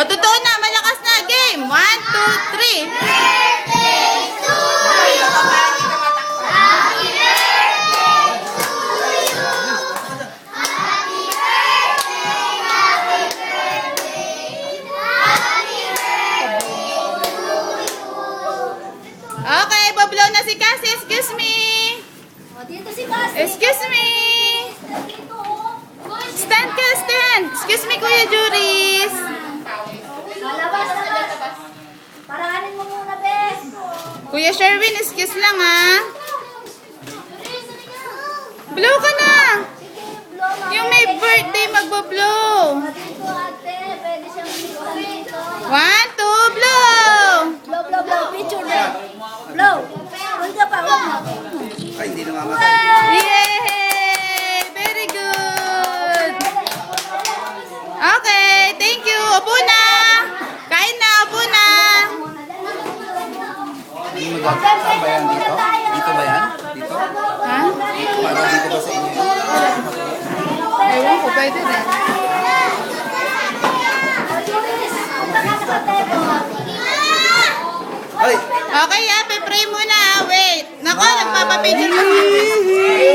totoo na. Malakas na game. 1, 2, 3. Birthday to you! Happy birthday to you! Happy birthday, happy birthday, happy birthday to you! Okay, bablow na si Cassie. Excuse me. O, dito si Cassie. Excuse me. Dito, oh. Stand ka, stand. Excuse me, Kuya Juris. Malabas na ba? Paraanin mo muna, Bes. Kuya Sherwin, excuse lang ha. Blow ka na. Sige, blow na. Yung may birthday, magbo-blow. Dito, ate. Pwede siyang dito. 1, 2, blow. Blow, blow, blow. Picture na. Blow. Huwag ka pa, huwag na. Ay, hindi namamatay. Yay! Very good. Okay, thank you. Upo na. Kain na, upo na. Saan ba yan dito? Dito ba yan? Dito? Ha? Para dito ba sa inyo? Ewan ko, pwede rin. Ay! Okay, pray muna. Wait. Nako, nagpapapicture kasi.